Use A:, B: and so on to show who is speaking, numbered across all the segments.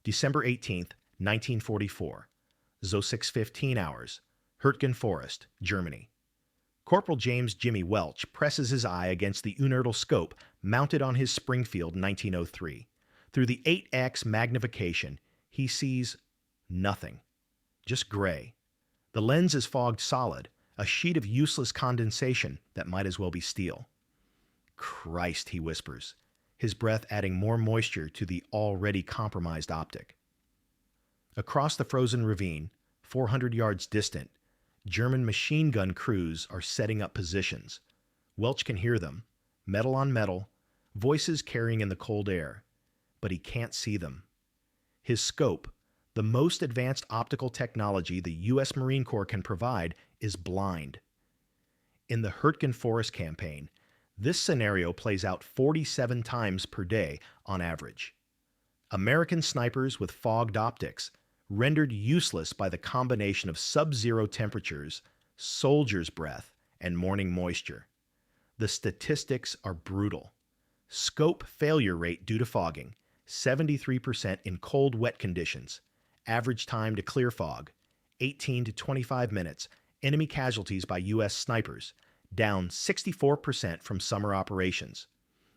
A: December 18th, 1944. So 6:15 hours. Hürtgen Forest, Germany. Corporal James Jimmy Welch presses his eye against the Unertl scope mounted on his Springfield 1903. Through the 8x magnification, he sees nothing. Just gray. The lens is fogged solid, a sheet of useless condensation that might as well be steel. Christ, he whispers, his breath adding more moisture to the already compromised optic. Across the frozen ravine, 400 yards distant, German machine gun crews are setting up positions. Welch can hear them, metal on metal, voices carrying in the cold air, but he can't see them. His scope, the most advanced optical technology the U.S. Marine Corps can provide, is blind. In the Hürtgen Forest campaign, this scenario plays out 47 times per day on average. American snipers with fogged optics, rendered useless by the combination of sub-zero temperatures, soldier's breath, and morning moisture. The statistics are brutal. Scope failure rate due to fogging, 73% in cold, wet conditions. Average time to clear fog, 18 to 25 minutes. Enemy casualties by U.S. snipers, down 64% from summer operations.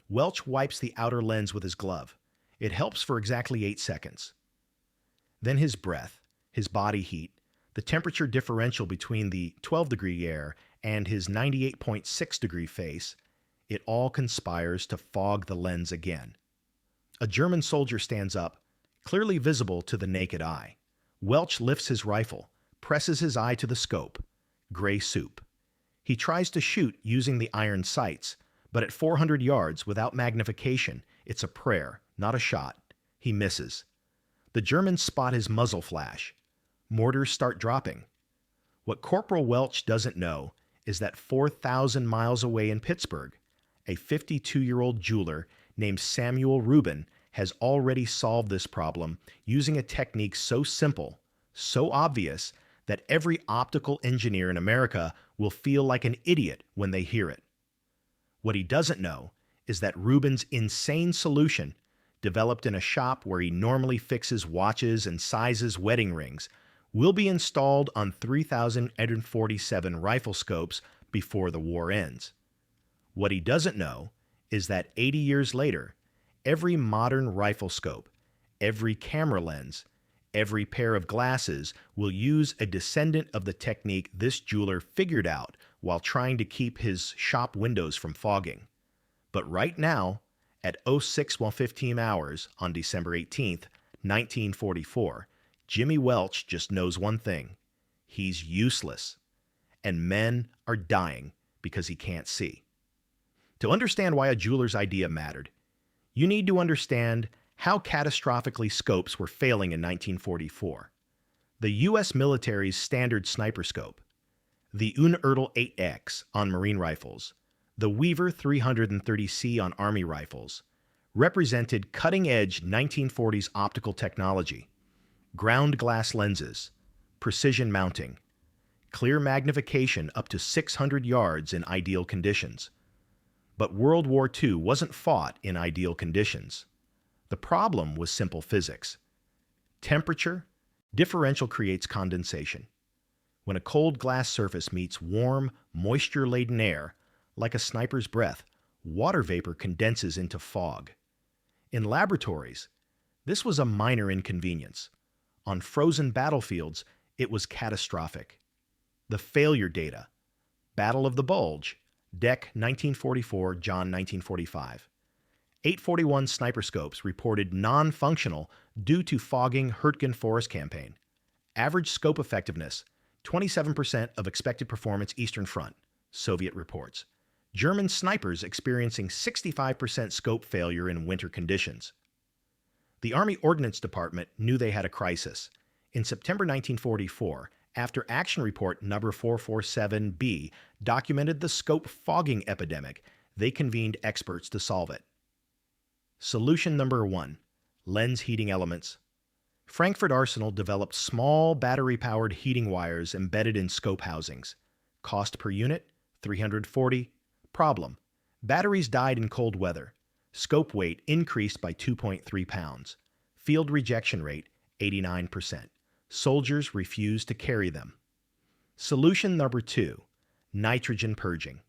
A: Welch wipes the outer lens with his glove. It helps for exactly 8 seconds. Then his breath, his body heat, the temperature differential between the 12-degree air and his 98.6-degree face, it all conspires to fog the lens again. A German soldier stands up, clearly visible to the naked eye. Welch lifts his rifle, presses his eye to the scope. Gray soup. He tries to shoot using the iron sights, but at 400 yards without magnification, it's a prayer, not a shot. He misses. The Germans spot his muzzle flash. Mortars start dropping. What Corporal Welch doesn't know is that 4,000 miles away in Pittsburgh, a 52-year-old jeweler named Samuel Reuben has already solved this problem using a technique so simple, so obvious, that every optical engineer in America will feel like an idiot when they hear it. What he doesn't know is that Rubin's insane solution, developed in a shop where he normally fixes watches and sizes wedding rings, will be installed on 3,847 rifle scopes before the war ends. What he doesn't know is that 80 years later, every modern rifle scope, every camera lens, every pair of glasses will use a descendant of the technique this jeweler figured out while trying to keep his shop windows from fogging. But right now, at 06:15 hours on December 18th, 1944, Jimmy Welch just knows one thing. He's useless. And men are dying because he can't see. To understand why a jeweler's idea mattered, you need to understand how catastrophically scopes were failing in 1944. The U.S. military's standard sniper scope, the Unertl 8X on Marine rifles, the Weaver 330C on Army rifles, represented cutting-edge 1940s optical technology, ground glass lenses, precision mounting, clear magnification up to 600 yards in ideal conditions. But World War II wasn't fought in ideal conditions. The problem was simple physics. Temperature, differential creates condensation. When a cold glass surface meets warm, moisture-laden air, like a sniper's breath, water vapor condenses into fog. In laboratories, this was a minor inconvenience. On frozen battlefields, it was catastrophic. The failure data. Battle of the Bulge, Deck 1944, John 1945. 841 sniper scopes reported non-functional due to fogging Hürtgen Forest campaign. Average scope effectiveness, 27% of expected performance Eastern Front, Soviet reports. German snipers experiencing 65% scope failure in winter conditions. The Army Ordnance Department knew they had a crisis. In September 1944, after Action Report number 447B documented the scope fogging epidemic, they convened experts to solve it. Solution number 1, lens heating elements. Frankfurt Arsenal developed small battery-powered heating wires embedded in scope housings. Cost per unit, $340. Problem: batteries died in cold weather. Scope weight increased by 2.3 pounds. Field rejection rate, 89%. Soldiers refused to carry them. Solution number 2, nitrogen purging.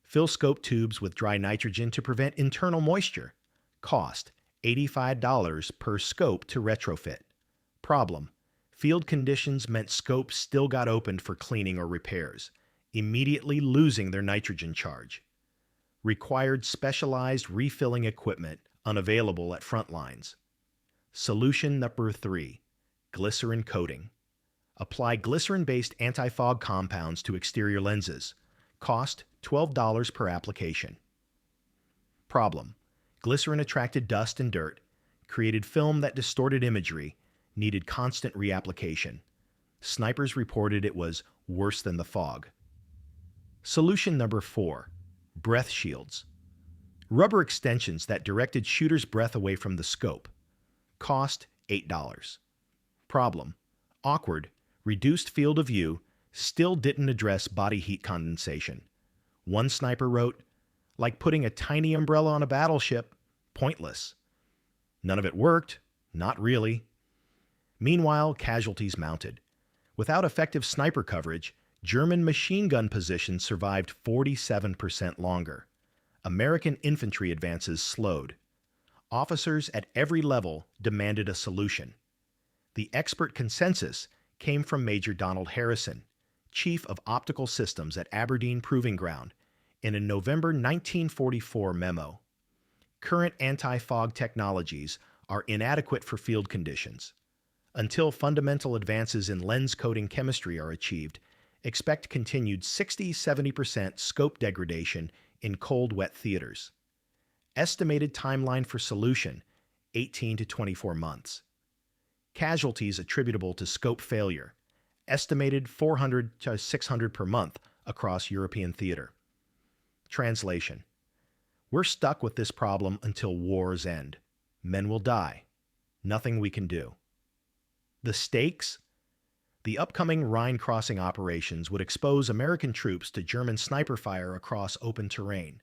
A: Fill scope tubes with dry nitrogen to prevent internal moisture. Cost, $85 per scope to retrofit. Problem, field conditions meant scopes still got opened for cleaning or repairs, immediately losing their nitrogen charge. Required specialized refilling equipment unavailable at front lines. Solution number 3, glycerin coating. Apply glycerin-based anti-fog compounds to exterior lenses. Cost, $12 per application. Problem, glycerin attracted dust and dirt, created film that distorted imagery, needed constant reapplication. Snipers reported it was worse than the fog. Solution number 4, breath shields. Rubber extensions that directed shooters' breath away from the scope. Cost, $8. Problem, awkward, reduced field of view, still didn't address body heat condensation. One sniper wrote, like putting a tiny umbrella on a battleship, pointless. None of it worked, not really. Meanwhile, casualties mounted. Without effective sniper coverage, German machine gun positions survived 47% longer. American infantry advances slowed. Officers at every level demanded a solution. The expert consensus came from Major Donald Harrison, Chief of Optical Systems at Aberdeen Proving Ground, in a November 1944 memo. Current anti-fog technologies are inadequate for field conditions. Until fundamental advances in lens coating chemistry are achieved, expect continued 60-70% scope degradation in cold, wet theaters. Estimated timeline for solution, 18 to 24 months. Casualties attributable to scope failure, estimated 400 to 600 per month across European theater. Translation: we're stuck with this problem until wars end. Men will die. Nothing we can do. The stakes? The upcoming Rhine crossing operations would expose American troops to German sniper fire across open terrain.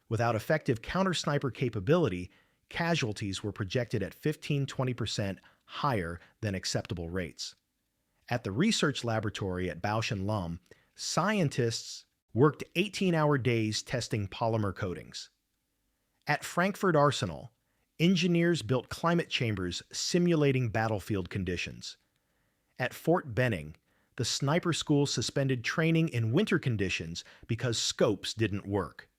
A: Without effective counter-sniper capability, casualties were projected at 15-20% higher than acceptable rates. At the research laboratory at Bausch & Lomb, scientists worked 18-hour days testing polymer coatings. At Frankfurt Arsenal, engineers built climate chambers simulating battlefield conditions. At Fort Benning, the sniper school suspended training in winter conditions because scopes didn't work.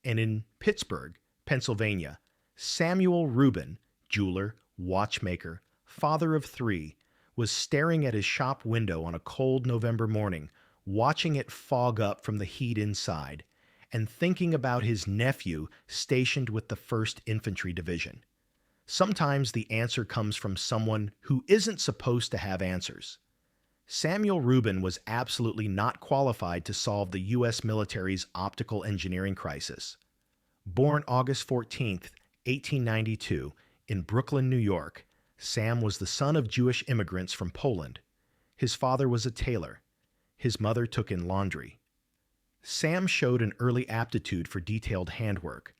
A: And in Pittsburgh, Pennsylvania, Samuel Reuben, jeweler, watchmaker, father of 3, was staring at his shop window on a cold November morning, watching it fog up from the heat inside, and thinking about his nephew stationed with the 1st Infantry Division. Sometimes the answer comes from someone who isn't supposed to have answers. Samuel Reuben was absolutely not qualified to solve the U.S. military's optical engineering crisis. Born August 14, 1892, in Brooklyn, New York, Sam was the son of Jewish immigrants from Poland. His father was a tailor. His mother took in laundry. Sam showed an early aptitude for detailed handwork.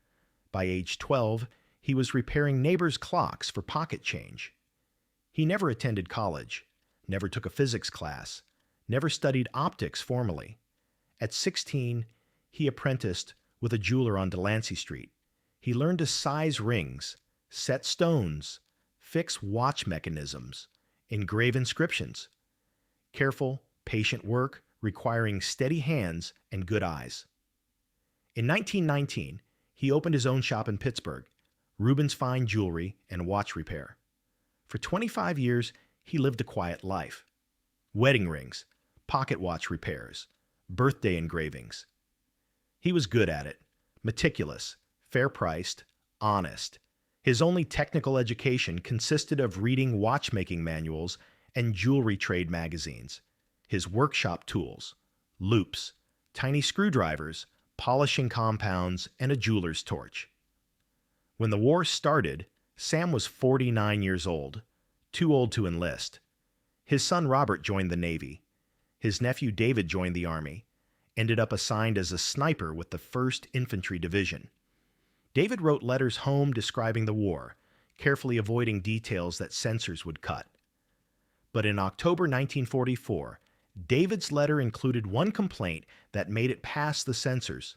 A: By age 12, he was repairing neighbors' clocks for pocket change. He never attended college, never took a physics class, never studied optics formally. At 16, he apprenticed with a jeweler on Delancey Street. He learned to size rings, set stones, fix watch mechanisms, engrave inscriptions. Careful, patient work requiring steady hands and good eyes. In 1919, he opened his own shop in Pittsburgh, Rubin's Fine Jewelry and Watch Repair. For 25 years, he lived a quiet life. Wedding rings, pocket watch repairs, birthday engravings. He was good at it, meticulous, fair-priced, honest. His only technical education consisted of reading watchmaking manuals and jewelry trade magazines. His workshop tools, loupes, tiny screwdrivers, polishing compounds, and a jeweler's torch. When the war started, Sam was 49 years old, too old to enlist. His son Robert joined the Navy. His nephew David joined the Army, ended up assigned as a sniper with the 1st Infantry Division. David wrote letters home describing the war, carefully avoiding details that censors would cut. But in October 1944, David's letter included one complaint that made it past the censors.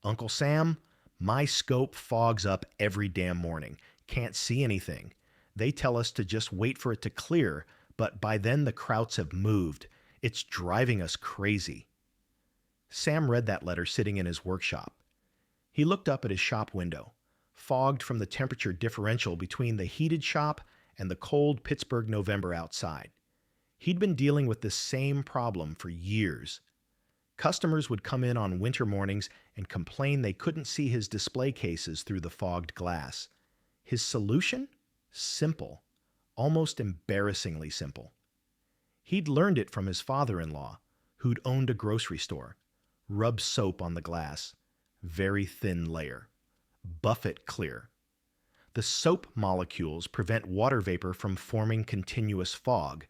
A: "Uncle Sam, my scope fogs up every damn morning. Can't see anything. They tell us to just wait for it to clear, but by then the krauts have moved. It's driving us crazy." Sam read that letter sitting in his workshop. He looked up at his shop window, fogged from the temperature differential between the heated shop and the cold Pittsburgh November outside. He'd been dealing with this same problem for years. Customers would come in on winter mornings and complain they couldn't see his display cases through the fogged glass. His solution? Simple. Almost embarrassingly simple. He'd learned it from his father-in-law, who'd owned a grocery store. Rub soap on the glass. Very thin layer. Buff it clear. The soap molecules prevent water vapor from forming continuous fog.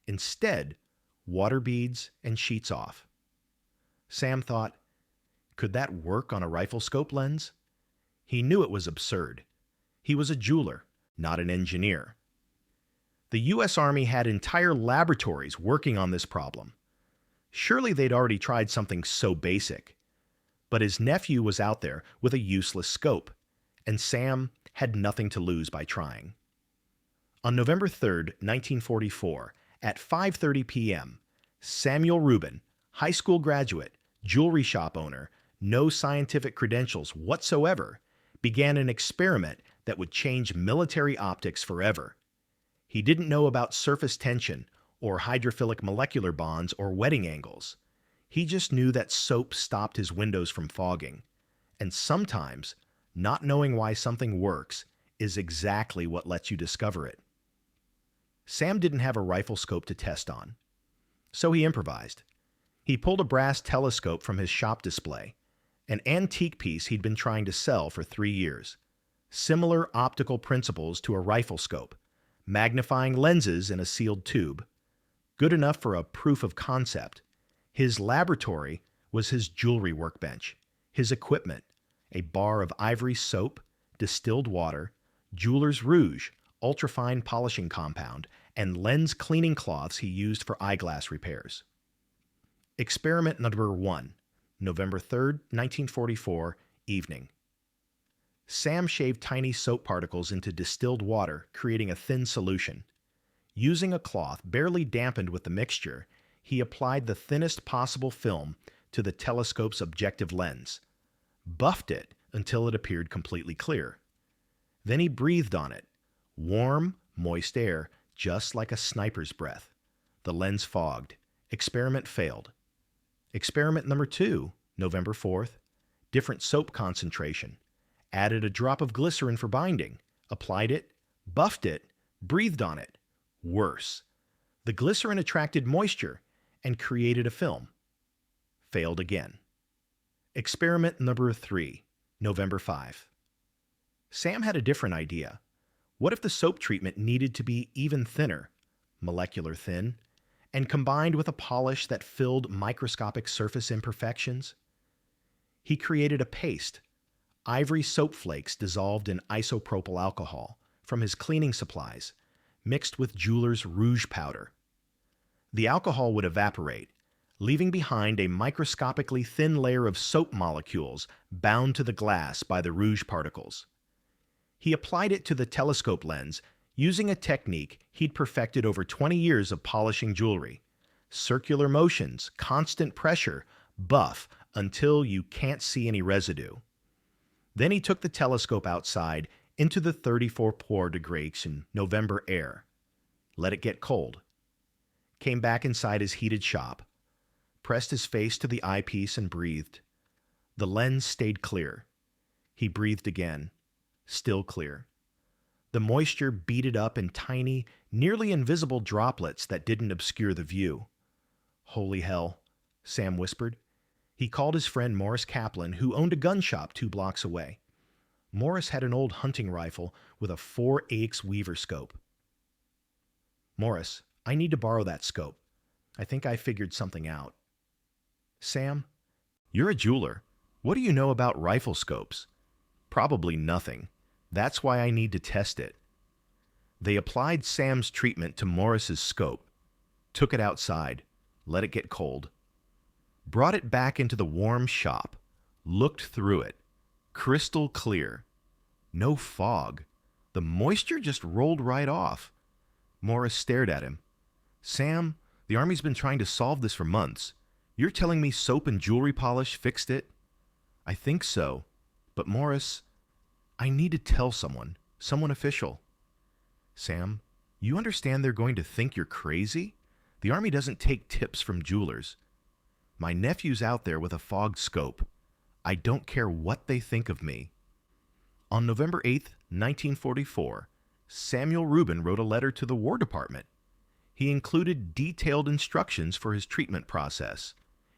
A: Instead, water beads and sheets off. Sam thought, could that work on a rifle scope lens? He knew it was absurd. He was a jeweler, not an engineer. The U.S. Army had entire laboratories working on this problem. Surely they'd already tried something so basic. But his nephew was out there with a useless scope, and Sam had nothing to lose by trying. On November 3rd, 1944, at 5:30 p.m., Samuel Reuben, high school graduate, jewelry shop owner, no scientific credentials whatsoever, began an experiment that would change military optics forever. He didn't know about surface tension or hydrophilic molecular bonds or wetting angles. He just knew that soap stopped his windows from fogging. And sometimes, not knowing why something works is exactly what lets you discover it. Sam didn't have a rifle scope to test on, so he improvised. He pulled a brass telescope from his shop display, an antique piece he'd been trying to sell for 3 years. Similar optical principles to a rifle scope, magnifying lenses in a sealed tube. Good enough for a proof of concept. His laboratory was his jewelry workbench, his equipment, a bar of ivory soap, distilled water, jeweler's rouge, ultrafine polishing compound, and lens cleaning cloths he used for eyeglass repairs. Experiment number 1, November 3rd, 1944, evening. Sam shaved tiny soap particles into distilled water, creating a thin solution. Using a cloth barely dampened with the mixture, he applied the thinnest possible film to the telescope's objective lens, buffed it until it appeared completely clear. Then he breathed on it. Warm, moist air, just like a sniper's breath. The lens fogged. Experiment failed. Experiment number 2, November 4th. Different soap concentration. Added a drop of glycerin for binding. Applied it, buffed it, breathed on it. Worse. The glycerin attracted moisture and created a film. Failed again. Experiment number 3, November 5. Sam had a different idea. What if the soap treatment needed to be even thinner, molecular thin, and combined with a polish that filled microscopic surface imperfections? He created a paste, ivory soap flakes dissolved in isopropyl alcohol from his cleaning supplies, mixed with jeweler's rouge powder. The alcohol would evaporate, leaving behind a microscopically thin layer of soap molecules bound to the glass by the rouge particles. He applied it to the telescope lens using a technique he'd perfected over 20 years of polishing jewelry. Circular motions, constant pressure, buff until you can't see any residue. Then he took the telescope outside into the 34 degrees in November air. Let it get cold. Came back inside his heated shop, pressed his face to the eyepiece and breathed. The lens stayed clear. He breathed again. Still clear. The moisture beaded up in tiny, nearly invisible droplets that didn't obscure the view. Holy hell, Sam whispered. He called his friend Morris Kaplan, who owned a gun shop 2 blocks away. Morris had an old hunting rifle with a 4/8 Weaver scope. Morris, I need to borrow that scope. I think I figured something out. Sam, you're a jeweler. What do you know about rifle scopes? Probably nothing. That's why I need to test it. They applied Sam's treatment to Morris's scope, took it outside, let it get cold, brought it back into the warm shop, looked through it, crystal clear. No fog. The moisture just rolled right off. Morris stared at him. Sam, the Army's been trying to solve this for months. You're telling me soap and jewelry polish fixed it? I think so. But Morris, I need to tell someone official. Sam, you understand they're going to think you're crazy? The Army doesn't take tips from jewelers. My nephew's out there with a fogged scope. I don't care what they think of me. On November 8th, 1944, Samuel Reuben wrote a letter to the War Department. He included detailed instructions for his treatment process.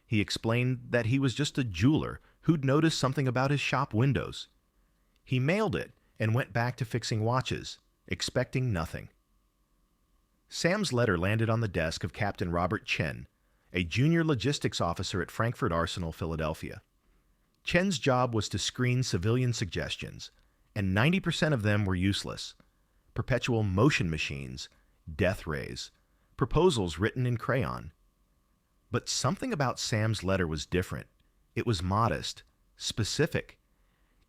A: He explained that he was just a jeweler who'd noticed something about his shop windows. He mailed it and went back to fixing watches, expecting nothing. Sam's letter landed on the desk of Captain Robert Chen, a junior logistics officer at Frankfurt Arsenal, Philadelphia. Chen's job was to screen civilian suggestions, and 90% of them were useless. Perpetual motion machines, death rays, proposals written in crayon. But something about Sam's letter was different. It was modest, specific.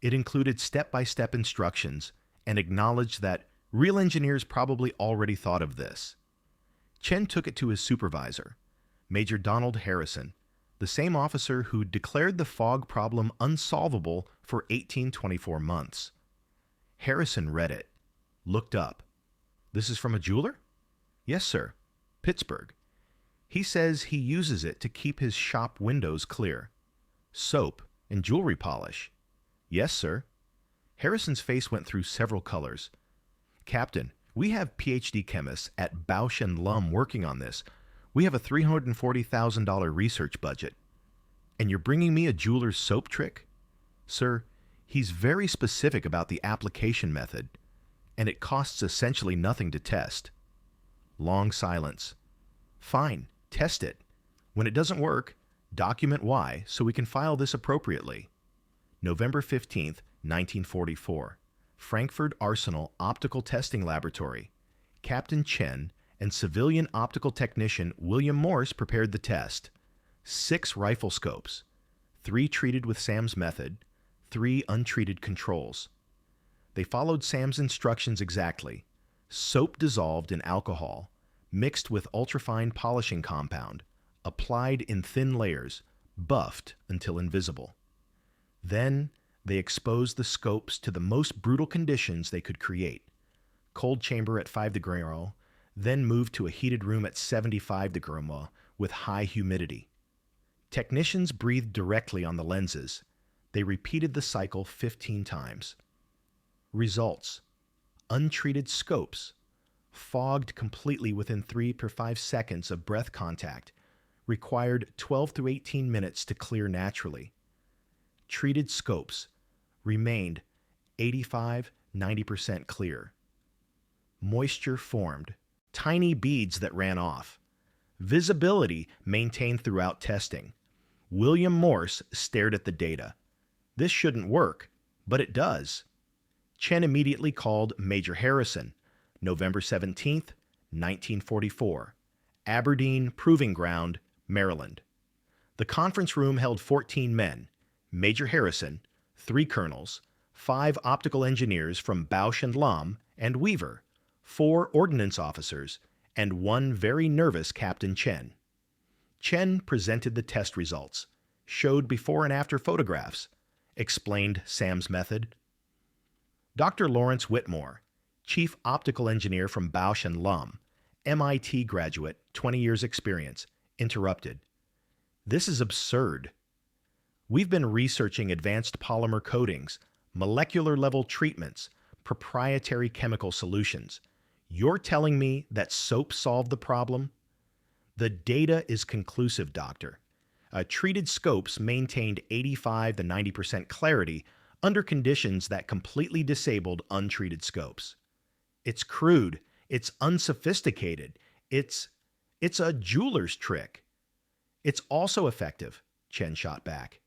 A: It included step-by-step instructions and acknowledged that real engineers probably already thought of this. Chen took it to his supervisor, Major Donald Harrison, the same officer who declared the fog problem unsolvable for 1824 months. Harrison read it, looked up. This is from a jeweler? Yes, sir. Pittsburgh. He says he uses it to keep his shop windows clear. Soap and jewelry polish. Yes, sir. Harrison's face went through several colors. Captain, we have PhD chemists at Bausch and Lumb working on this. We have a $340,000 research budget. And you're bringing me a jeweler's soap trick? Sir, he's very specific about the application method, and it costs essentially nothing to test. Long silence. Fine, test it. When it doesn't work, document why so we can file this appropriately. November 15th, 1944. Frankfurt Arsenal Optical Testing Laboratory. Captain Chen and civilian optical technician William Morse prepared the test. 6 rifle scopes, 3 treated with Sam's method, 3 untreated controls. They followed Sam's instructions exactly. Soap dissolved in alcohol, mixed with ultrafine polishing compound, applied in thin layers, buffed until invisible. Then they exposed the scopes to the most brutal conditions they could create. Cold chamber at 5 degrees, then moved to a heated room at 75 degrees with high humidity. Technicians breathed directly on the lenses. They repeated the cycle 15 times. Results: untreated scopes, fogged completely within 3 to 5 seconds of breath contact, required 12 to 18 minutes to clear naturally. Treated scopes remained 85–90% clear. Moisture formed, tiny beads that ran off. Visibility maintained throughout testing. William Morse stared at the data. This shouldn't work, but it does. Chen immediately called Major Harrison, November 17th, 1944, Aberdeen Proving Ground, Maryland. The conference room held 14 men, Major Harrison, 3 colonels, 5 optical engineers from Bausch and Lomb and Weaver, 4 ordnance officers, and 1 very nervous Captain Chen. Chen presented the test results, showed before and after photographs, explained Sam's method. Dr. Lawrence Whitmore, chief optical engineer from Bausch and Lomb, MIT graduate, 20 years experience, interrupted. This is absurd. We've been researching advanced polymer coatings, molecular level treatments, proprietary chemical solutions. You're telling me that soap solved the problem? The data is conclusive, doctor. Treated scopes maintained 85 to 90% clarity under conditions that completely disabled untreated scopes. It's crude. It's unsophisticated. It's a jeweler's trick. It's also effective, Chen shot back.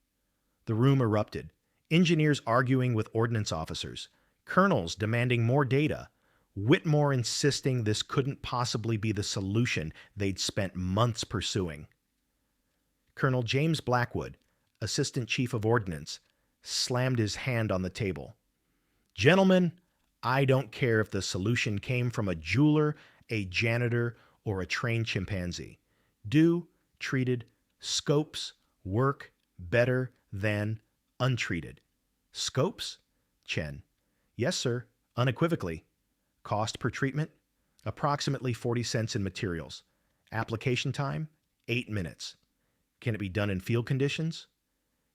A: The room erupted. Engineers arguing with ordnance officers. Colonels demanding more data. Whitmore insisting this couldn't possibly be the solution they'd spent months pursuing. Colonel James Blackwood, Assistant Chief of Ordnance, slammed his hand on the table. Gentlemen, I don't care if the solution came from a jeweler, a janitor, or a trained chimpanzee. Treated, scopes work better than untreated. Scopes? Chen. Yes, sir, unequivocally. Cost per treatment? Approximately 40 cents in materials. Application time? 8 minutes. Can it be done in field conditions?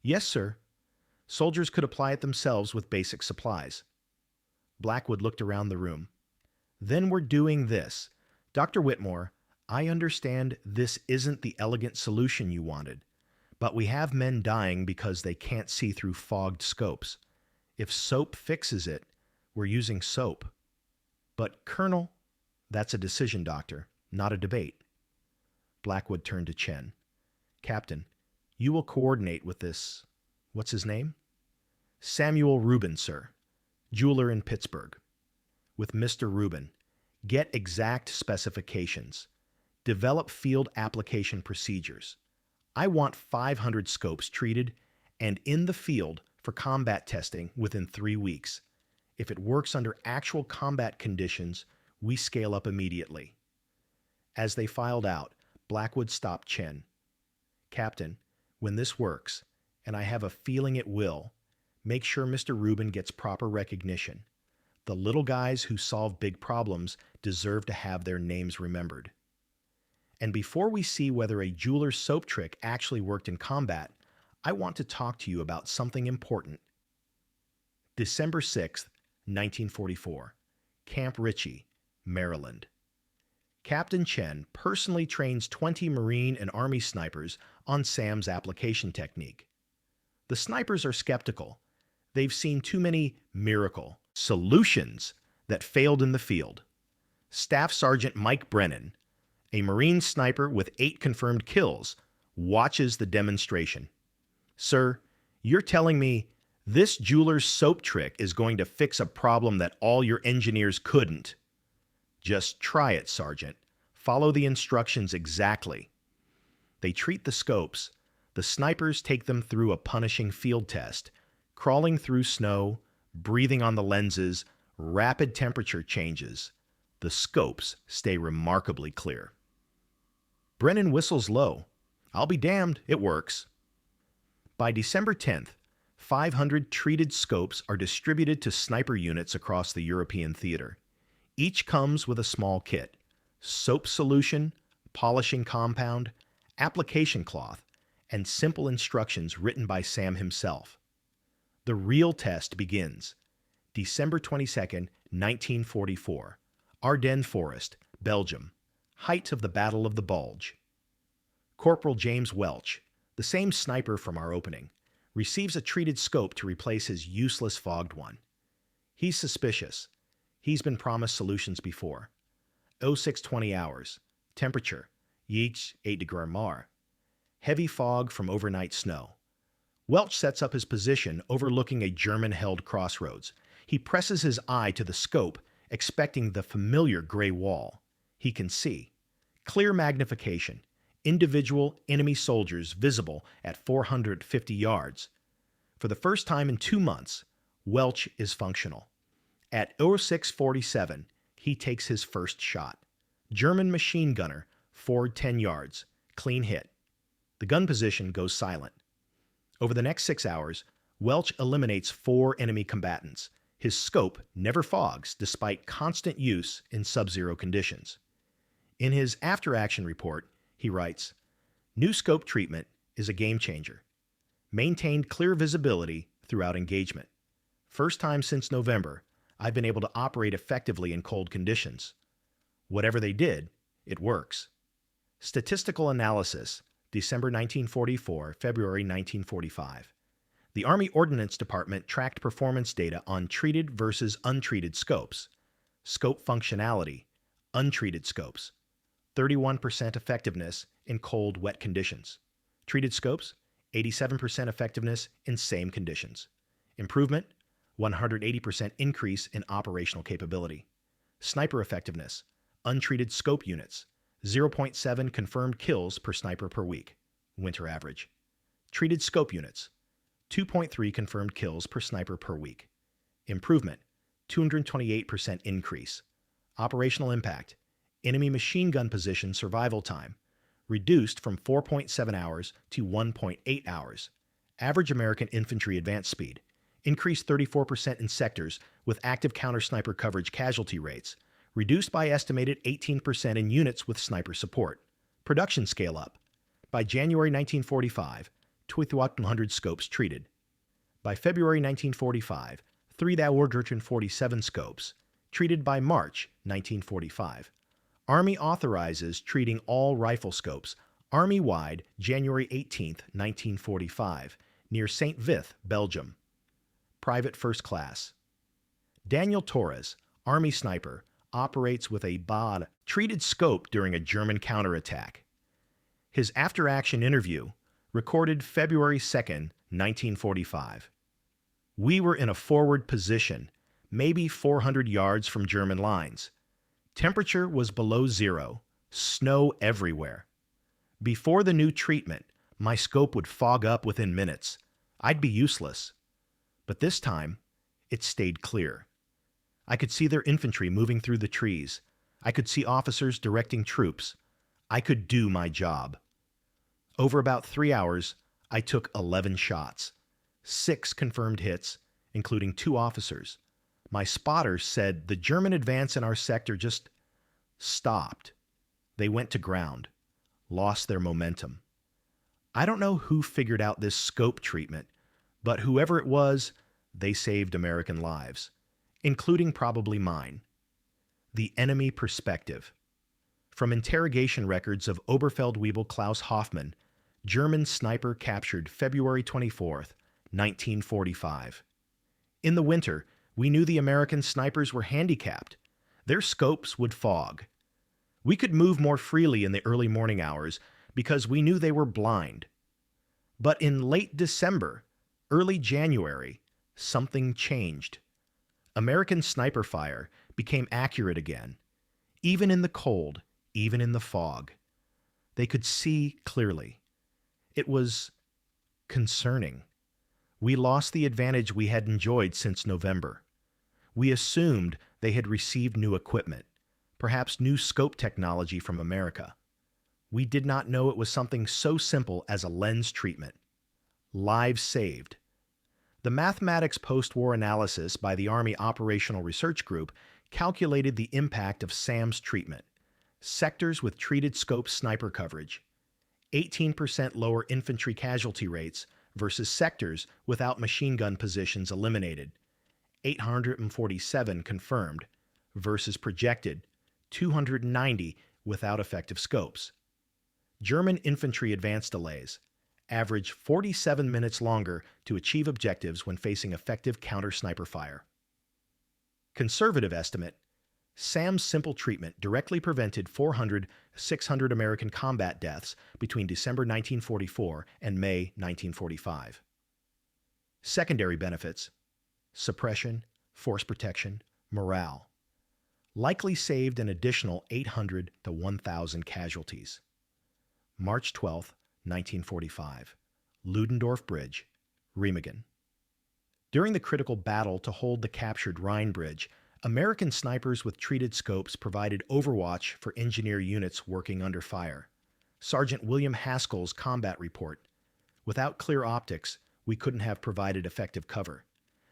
A: Yes, sir. Soldiers could apply it themselves with basic supplies. Blackwood looked around the room. Then we're doing this. Dr. Whitmore, I understand this isn't the elegant solution you wanted, but we have men dying because they can't see through fogged scopes. If soap fixes it, we're using soap. But, Colonel, that's a decision, Doctor, not a debate. Blackwood turned to Chen. Captain, you will coordinate with this, what's his name? Samuel Reuben, sir, jeweler in Pittsburgh. With Mr. Rubin, get exact specifications. Develop field application procedures. I want 500 scopes treated and in the field for combat testing within 3 weeks. If it works under actual combat conditions, we scale up immediately. As they filed out, Blackwood stopped Chen. Captain, when this works, and I have a feeling it will, make sure Mr. Rubin gets proper recognition. The little guys who solve big problems deserve to have their names remembered. And before we see whether a jeweler's soap trick actually worked in combat, I want to talk to you about something important. December 6th, 1944, Camp Ritchie, Maryland. Captain Chen personally trains 20 Marine and Army snipers on Sam's application technique. The snipers are skeptical. They've seen too many miracle solutions that failed in the field. Staff Sergeant Mike Brennan, a Marine sniper with 8 confirmed kills, watches the demonstration. Sir, you're telling me this jeweler's soap trick is going to fix a problem that all your engineers couldn't? Just try it, Sergeant. Follow the instructions exactly. They treat the scopes. The snipers take them through a punishing field test, crawling through snow, breathing on the lenses, rapid temperature changes. The scopes stay remarkably clear. Brennan whistles low. I'll be damned, it works. By December 10th, 500 treated scopes are distributed to sniper units across the European theater. Each comes with a small kit: soap solution, polishing compound, application cloth, and simple instructions written by Sam himself. The real test begins. December 22nd, 1944. Ardennes Forest, Belgium. Height of the Battle of the Bulge. Corporal James Welch, the same sniper from our opening, receives a treated scope to replace his useless fogged one. He's suspicious. He's been promised solutions before. 0620 hours. Temperature, Yeats 8 degrees Mar. Heavy fog from overnight snow. Welch sets up his position overlooking a German-held crossroads. He presses his eye to the scope, expecting the familiar gray wall. He can see. Clear magnification. Individual enemy soldiers visible at 450 yards. For the first time in 2 months, Welch is functional. At 0647, he takes his first shot. German machine gunner, forward 10 yards. Clean hit. The gun position goes silent. Over the next 6 hours, Welch eliminates 4 enemy combatants. His scope never fogs despite constant use in sub-zero conditions. In his after-action report, he writes, "New scope treatment is a game changer. Maintained clear visibility throughout engagement. First time since November, I've been able to operate effectively in cold conditions. Whatever they did, it works." Statistical analysis, December 1944, February 1945. The Army Ordnance Department tracked performance data on treated versus untreated scopes. Scope functionality, untreated scopes. 31% effectiveness in cold, wet conditions. Treated scopes, 87% effectiveness in same conditions. Improvement, 180% increase in operational capability. Sniper effectiveness. Untreated scope units. 0.7 confirmed kills per sniper per week. Winter average. Treated scope units. 2.3 confirmed kills per sniper per week. Improvement. 228% increase. Operational impact. Enemy machine gun position survival time. Reduced from 4.7 hours to 1.8 hours. Average American infantry advance speed. Increased 34% in sectors with active counter-sniper coverage casualty rates. Reduced by estimated 18% in units with sniper support. Production scale up. By January 1945, 2,100 scopes treated. By February 1945, 3,147 scopes. Treated by March 1945. Army authorizes treating all rifle scopes, Army-wide, January 18, 1945, near St. Vith, Belgium. Private First Class. Daniel Torres, Army sniper, operates with a BOD treated scope during a German counterattack. His after-action interview, recorded February 2, 1945. We were in a forward position, maybe 400 yards from German lines. Temperature was below zero, snow everywhere. Before the new treatment, my scope would fog up within minutes. I'd be useless. But this time, it stayed clear. I could see their infantry moving through the trees. I could see officers directing troops. I could do my job. Over about 3 hours, I took 11 shots. 6 confirmed hits, including 2 officers. My spotters said the German advance in our sector just stopped. They went to ground, lost their momentum. I don't know who figured out this scope treatment, but whoever it was, they saved American lives, including probably mine. The enemy perspective. From interrogation records of Oberfeldwebel Klaus Hoffmann, German sniper captured February 24, 1945. In the winter, we knew the American snipers were handicapped. Their scopes would fog. We could move more freely in the early morning hours because we knew they were blind. But in late December, early January, something changed. American sniper fire became accurate again, even in the cold, even in the fog. They could see clearly. It was concerning. We lost the advantage we had enjoyed since November. We assumed they had received new equipment, perhaps new scope technology from America. We did not know it was something so simple as a lens treatment. Lives saved. The mathematics post-war analysis by the Army Operational Research Group calculated the impact of SAM's treatment. Sectors with treated scope sniper coverage. 18% lower infantry casualty rates versus sectors without machine gun positions eliminated. 847 confirmed versus projected 290 without effective scopes. German infantry advance delays. Average 47 minutes longer to achieve objectives when facing effective counter-sniper fire. Conservative estimate, SAM's simple treatment directly prevented 600 American combat deaths between December 1944 and May 1945. Secondary benefits, suppression, force protection, morale. Likely saved an additional 800 to 1,000 casualties. March 12, 1945. Ludendorff Bridge, Remagen. During the critical battle to hold the captured Rhine Bridge, American snipers with treated scopes provided overwatch for engineer units working under fire. Sergeant William Haskell's combat report. Without clear optics, we couldn't have provided effective cover.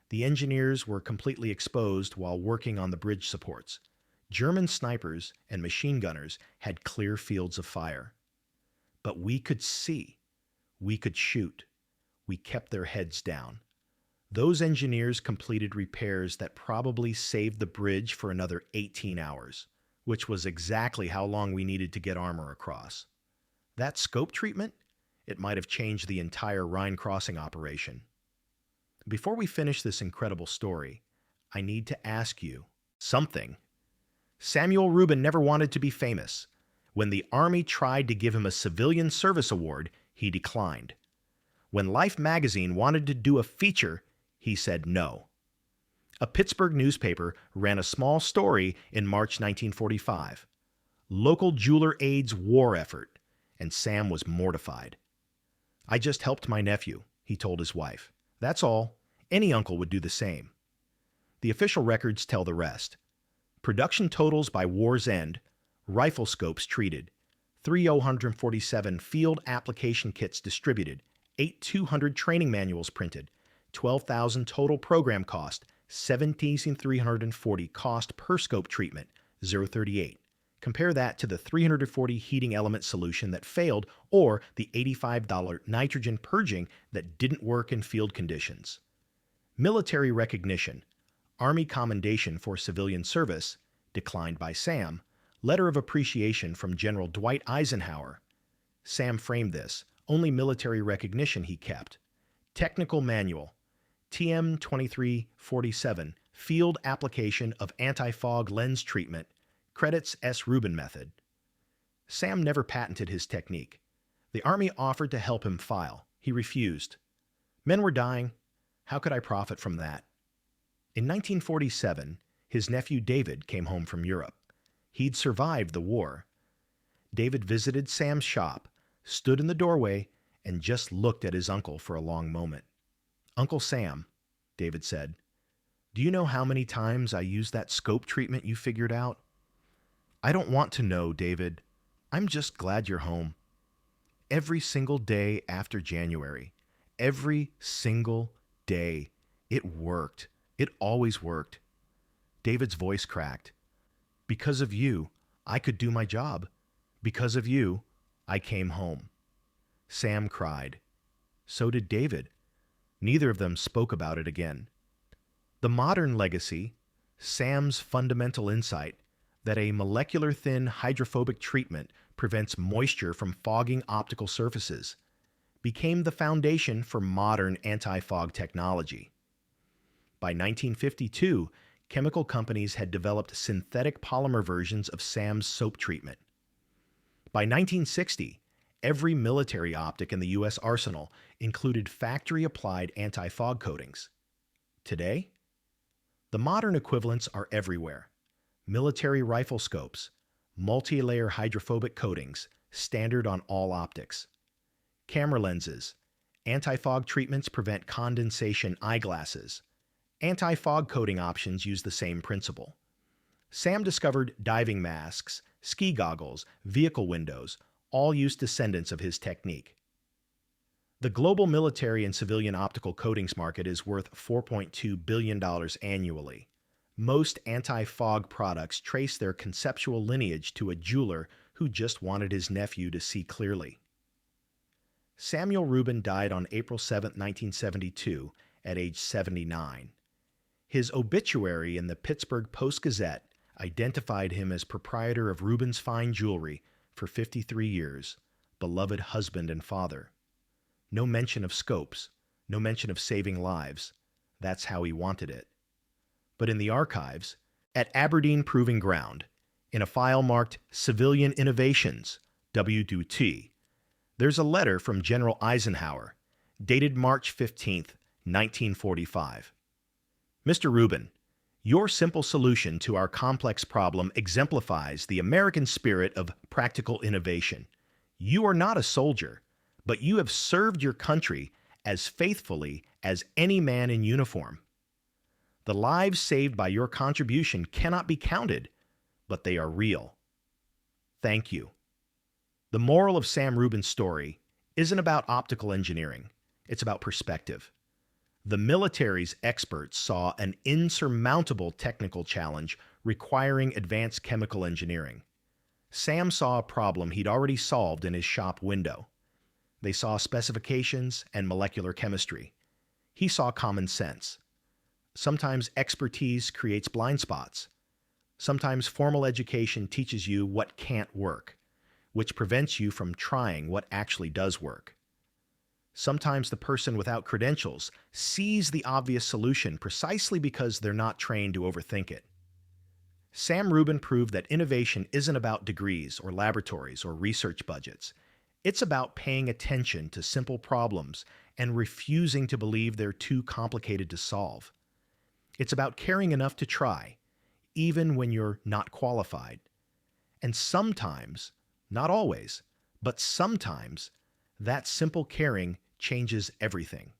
A: The engineers were completely exposed while working on the bridge supports. German snipers and machine gunners had clear fields of fire. But we could see. We could shoot. We kept their heads down. Those engineers completed repairs that probably saved the bridge for another 18 hours, which was exactly how long we needed to get armor across. That scope treatment? It might have changed the entire Rhine crossing operation. Before we finish this incredible story, I need to ask you something. Samuel Reuben never wanted to be famous. When the Army tried to give him a civilian service award, he declined. When Life magazine wanted to do a feature, he said no. A Pittsburgh newspaper ran a small story in March 1945. Local jeweler aids war effort, and Sam was mortified. "I just helped my nephew," he told his wife. "That's all. Any uncle would do the same." The official records tell the rest. Production totals by war's end: rifle scopes treated, 3,047 field application kits distributed, 8,200 training manuals printed, 12,000 total program cost, 17,340 cost per scope treatment, 038. Compare that to the 340 heating element solution that failed, or the $85 nitrogen purging that didn't work in field conditions. Military recognition: Army Commendation for Civilian Service, declined by Sam. Letter of appreciation from General Dwight Eisenhower. Sam framed this. Only military recognition he kept. Technical Manual, TM 2347, Field Application of Anti-Fog Lens Treatment, credits S. Rubin method. Sam never patented his technique. The Army offered to help him file. He refused. Men were dying. How could I profit from that? In 1947, his nephew David came home from Europe. He'd survived the war. David visited Sam's shop, stood in the doorway, and just looked at his uncle for a long moment. "Uncle Sam," David said, "do you know how many times I used that scope treatment you figured out?" "I don't want to know, David. I'm just glad you're home." "Every single day after January. Every single day. It worked. It always worked." David's voice cracked. "Because of you, I could do my job. Because of you, I came home." Sam cried. So did David. Neither of them spoke about it again. The modern legacy, Sam's fundamental insight that a molecular-thin hydrophobic treatment prevents moisture from fogging optical surfaces, became the foundation for modern anti-fog technology. By 1952, chemical companies had developed synthetic polymer versions of Sam's soap treatment. By 1960, every military optic in the U.S. arsenal included factory-applied anti-fog coatings. Today, the modern equivalents are everywhere. Military rifle scopes, multi-layer hydrophobic coatings, standard on all optics. Camera lenses, anti-fog treatments prevent condensation eyeglasses. Anti-fog coating options use the same principle. Sam discovered diving masks, ski goggles, vehicle windows, all use descendants of his technique. The global military and civilian optical coatings market is worth $4.2 billion annually. Most anti-fog products trace their conceptual lineage to a jeweler who just wanted his nephew to see clearly. Samuel Reuben died on April 7, 1972, at age 79. His obituary in the Pittsburgh Post-Gazette identified him as proprietor of Rubin's Fine Jewelry for 53 years, beloved husband and father. No mention of scopes, no mention of saving lives. That's how he wanted it. But in the archives, at Aberdeen Proving Ground, in a file marked Civilian Innovations, WWII, there's a letter from General Eisenhower, dated March 15, 1945. "Mr. Rubin, your simple solution to our complex problem exemplifies the American spirit of practical innovation. You are not a soldier, but you have served your country as faithfully as any man in uniform. The lives saved by your contribution cannot be counted, but they are real. Thank you." The moral of Sam Rubin's story isn't about optical engineering. It's about perspective. The military's experts saw an insurmountable technical challenge requiring advanced chemical engineering. Sam saw a problem he'd already solved in his shop window. They saw specifications and molecular chemistry. He saw common sense. Sometimes expertise creates blind spots. Sometimes formal education teaches you what can't work, which prevents you from trying what actually does work. Sometimes the person without credentials sees the obvious solution precisely because they're not trained to overthink it. Sam Reuben proved that innovation isn't about degrees or laboratories or research budgets. It's about paying attention to simple problems and refusing to believe they're too complicated to solve. It's about caring enough to try, even when you're not qualified. And sometimes, not always, but sometimes, that simple caring changes everything.